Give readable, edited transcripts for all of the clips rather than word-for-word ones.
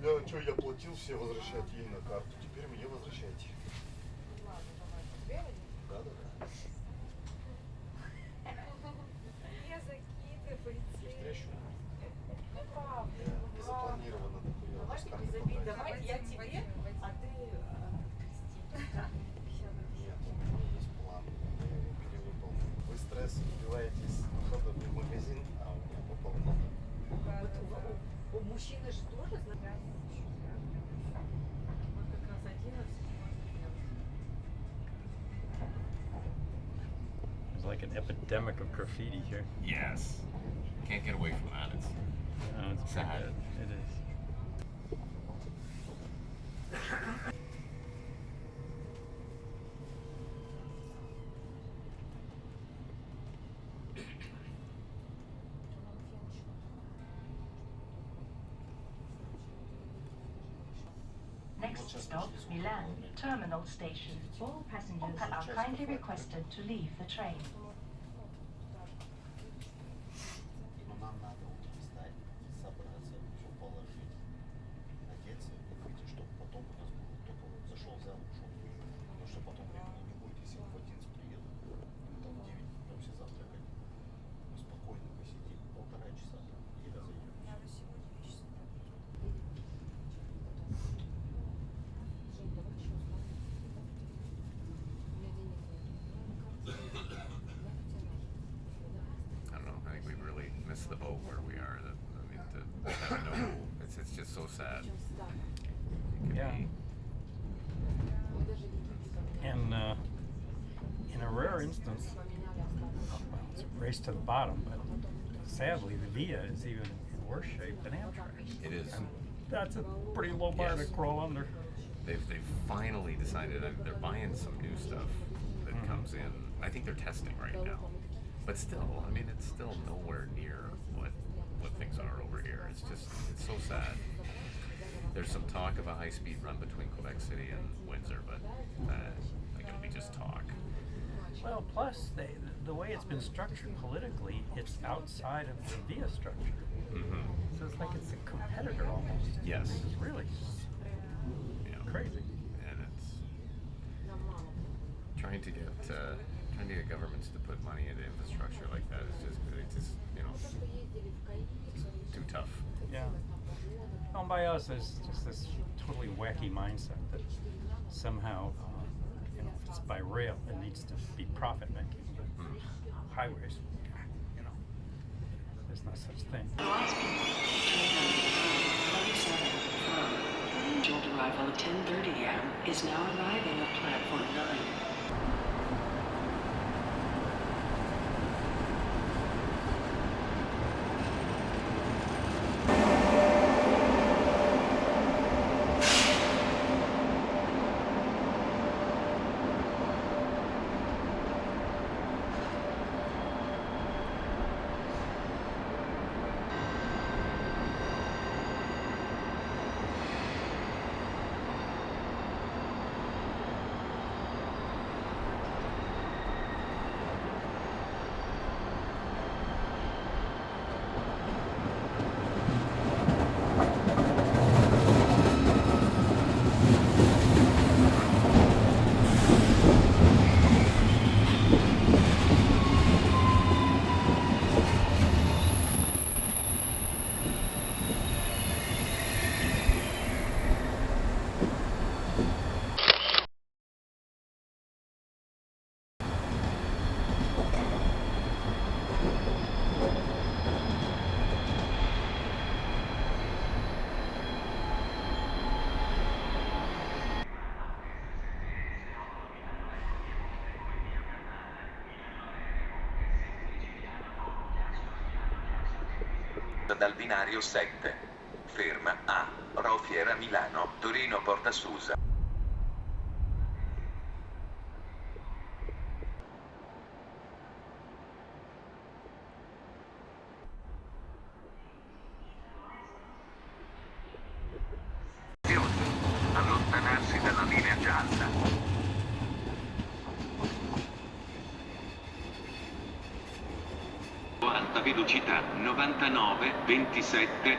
Я платил, все возвращайте ей на карту. Теперь мне возвращайте. Да. Не закидывайте. Встречу. Ну правда. Незапланированно такое. Давайте без обид. Давайте я тебе, а ты Кристине. Нет, у меня есть план. Я его перевыполнил. Вы стресс убиваетесь уходом в магазин, а у меня пополнено. Вот у мужчины же тоже, знаешь, вот как раз 11 There's like an epidemic of graffiti here. Yes. Can't get away from that. It's It's Sad. pretty bad. It is. Next stop, Milan, Terminal Station. All passengers are kindly requested to leave the train. Но нам надо утром встать, собраться, все положить, одеться и выйти, чтобы потом у нас было только вот зашел, взял, ушел. Потому что потом времени не будет, если в 11 приеду, там в 9 там все завтракать. Мы спокойно посидим, 1,5 часа и разойдемся. I don't know. I think we really missed the boat where we are. To have no, it's just so sad. It can Yeah. be- And in a rare instance, well, it's a race to the bottom, but sadly, the VIA is even in worse shape than Amtrak. It is. And that's a pretty low bar Yes. to crawl under. They've finally decided that they're buying some new stuff that Mhm. comes in. I think they're testing right now, but still, I mean, it's still nowhere near what things are over here. It's so sad. There's some talk of a high-speed run between Quebec City and Windsor, but I think it'll be just talk. Well, plus, the way it's been structured politically, it's outside of the VIA structure. Mm-hmm. So it's like it's a competitor almost. Yes. It's really Yeah. crazy. And it's trying to get governments to put money into infrastructure like that is just too tough. Yeah. Owned by us, there's just this totally wacky mindset that somehow, if it's by rail, it needs to be profit making. But highways, there's no such thing. Scheduled arrival at 10:30 a.m. is now arriving at platform 9. Dal binario 7. Ferma a Rofiera Milano, Torino Porta Susa. Allontanarsi dalla linea gialla. Alta velocità 99 27.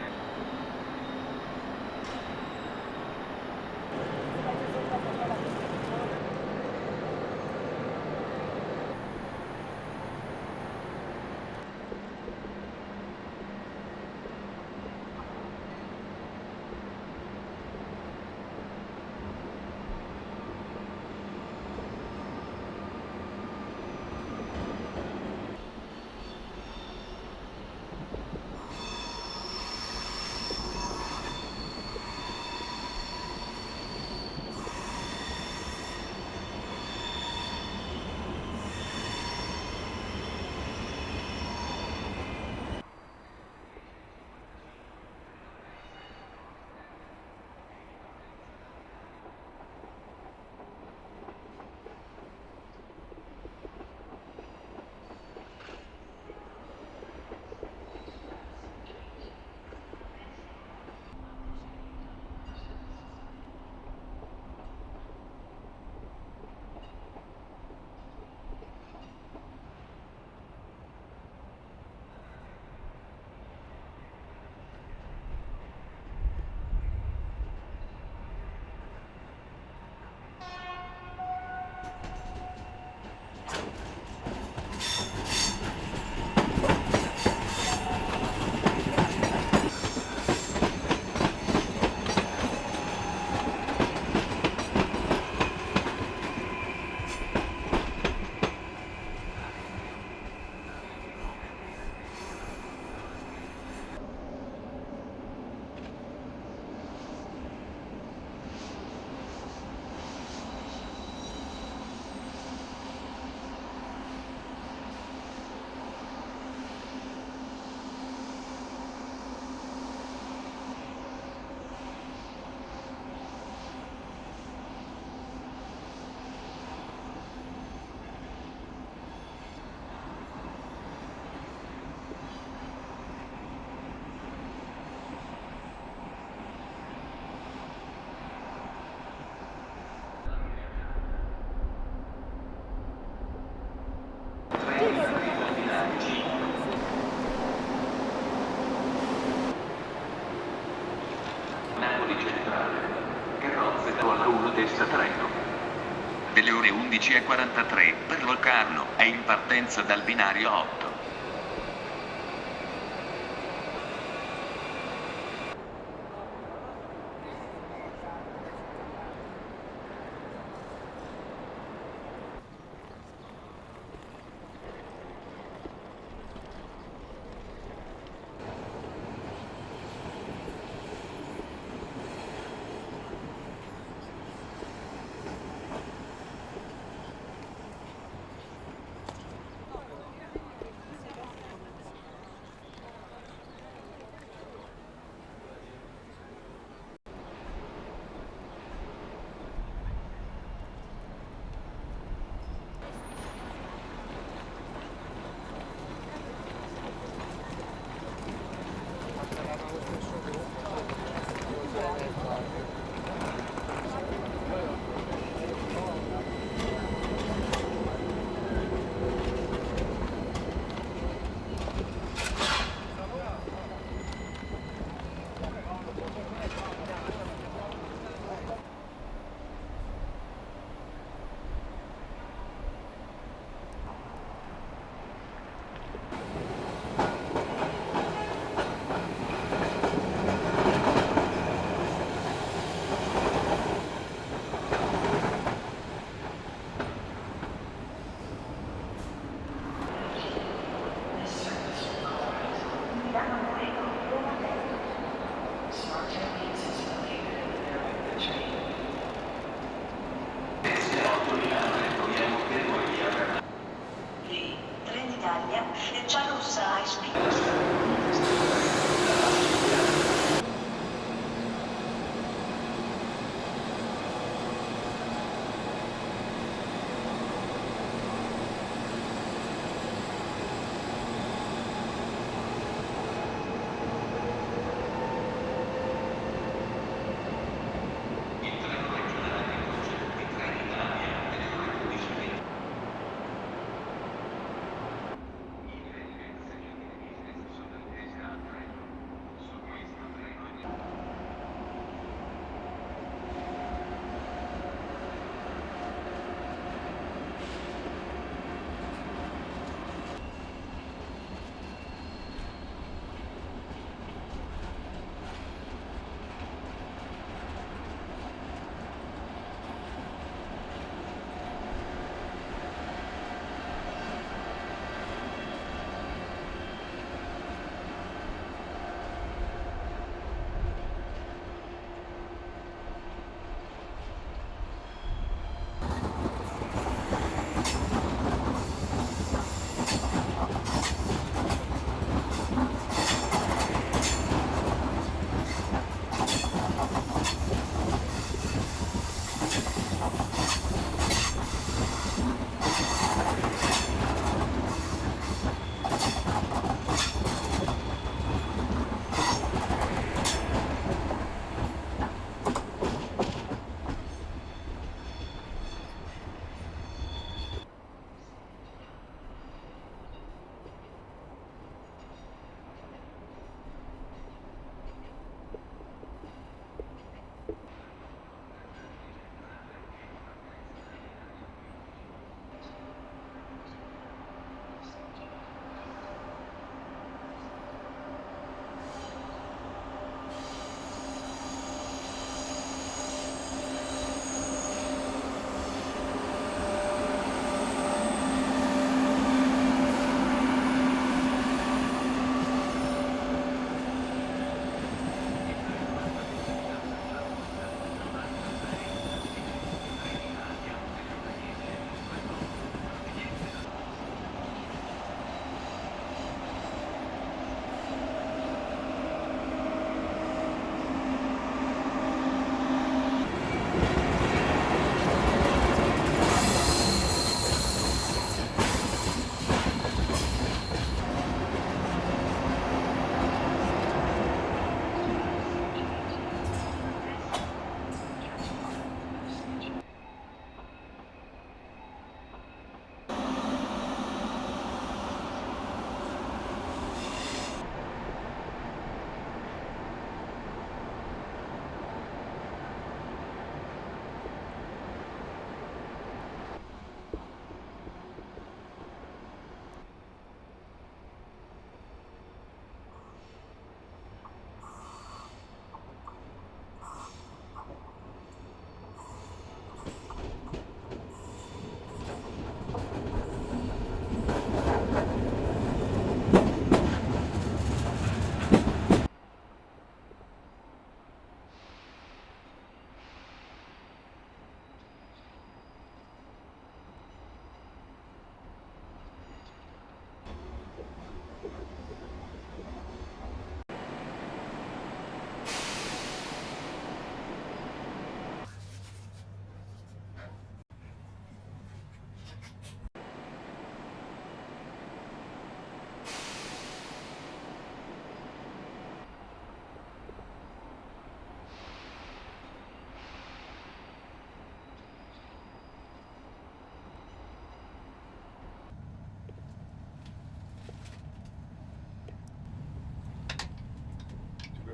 alle ore 11:43 per Locarno, è in partenza dal binario 8.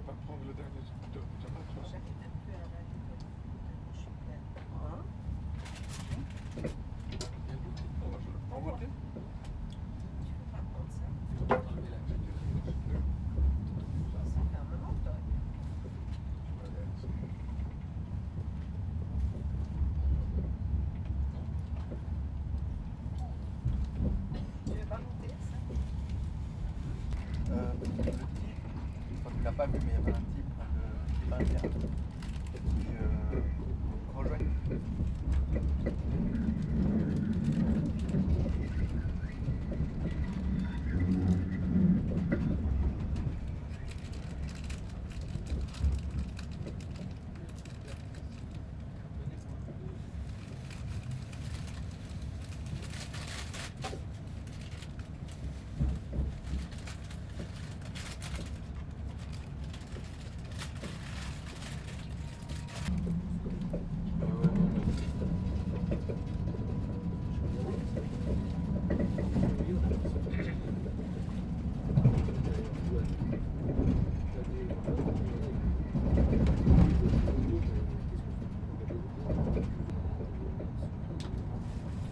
pas prendre le dernier scooter, tu vas pas prendre. J'arrive même plus à la radio tellement je suis pleine. Hein? En voiture. Tu peux pas prendre ça. Enlever la clé. Ça fait un moment que t'aurais pu. Tu veux pas monter ça? Le type, enfin, tu l'as pas vu, mais il y avait un type de l'Indien qui rejoignait.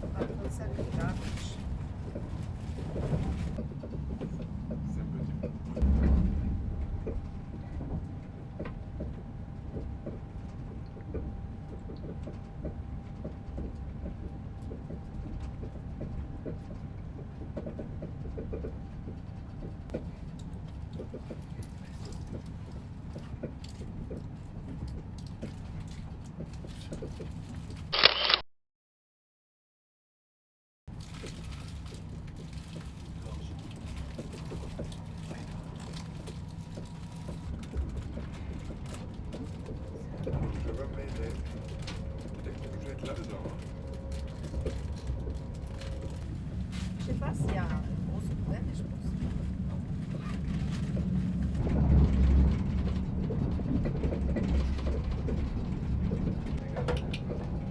On va prendre ça avec la bouche. C'est un petit peu. Je remets les. Peut-être que je vais être là-dedans. Je sais pas s'il y a une grosse poubelle, mais je pense que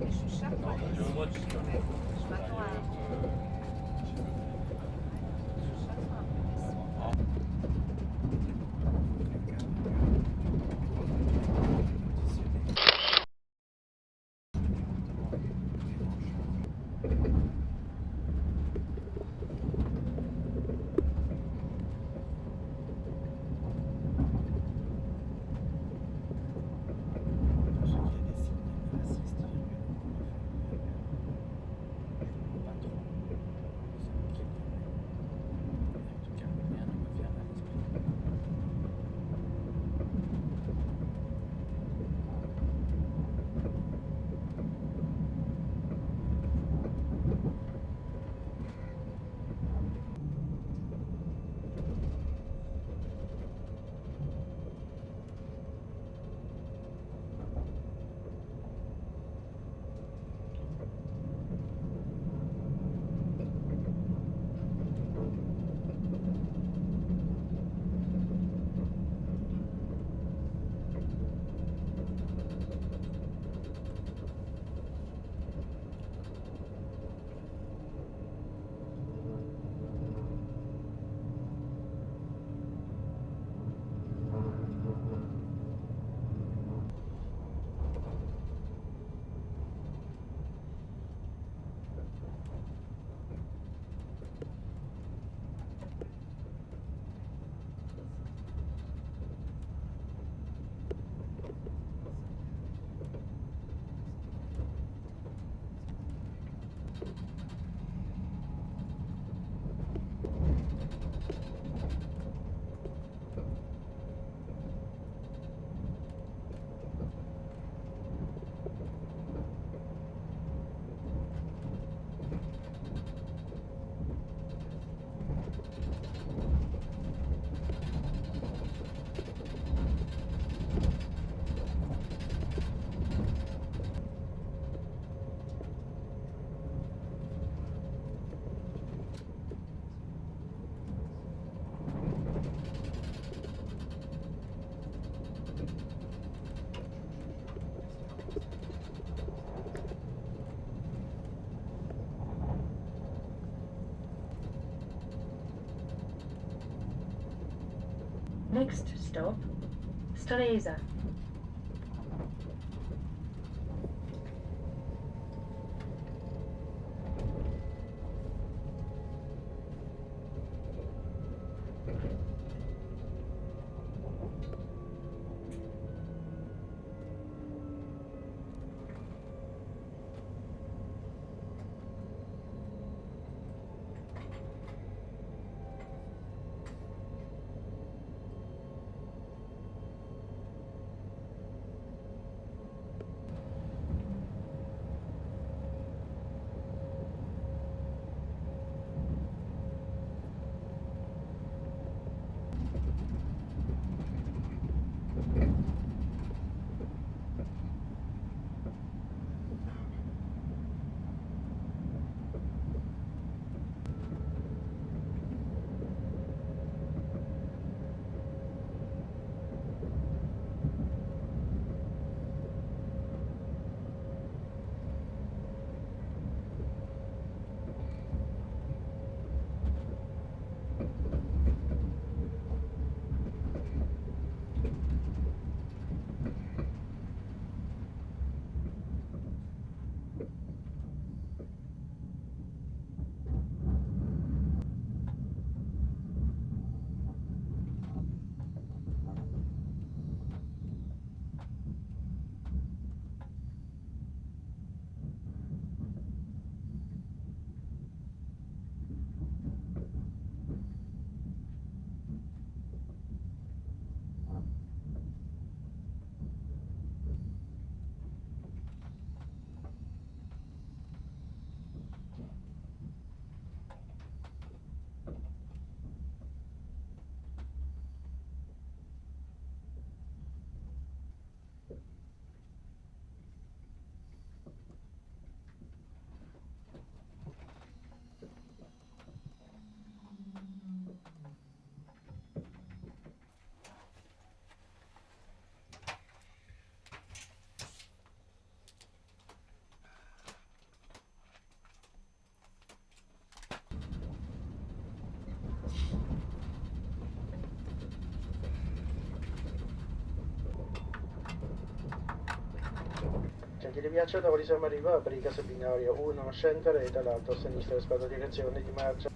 je suis chaque fois. Je m'attends à. Je suis chaque fois un peu déçue. Next stop, Stresa. Gentili viaggiatori, siamo arrivati per il caso binario 1, scendere dall'alto a sinistra rispetto alla direzione di marcia.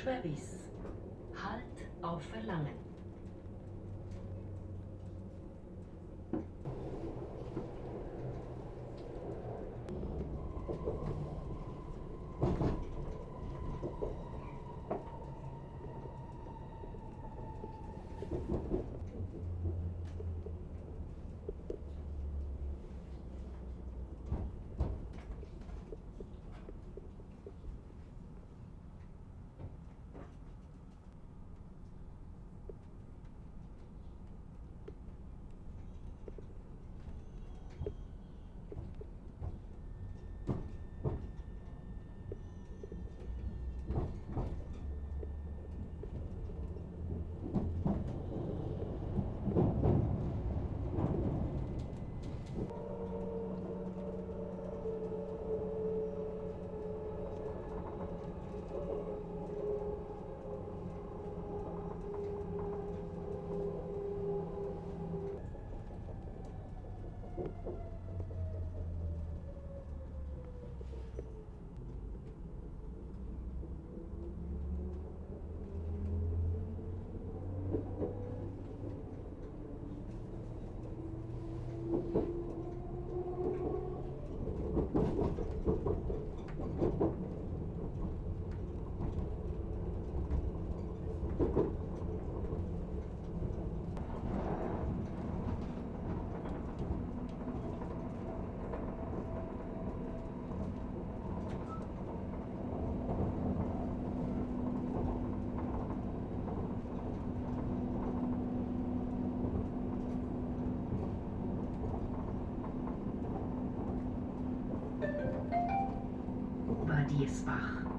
Schwäbis. Halt auf Verlangen. Oberdiessbach.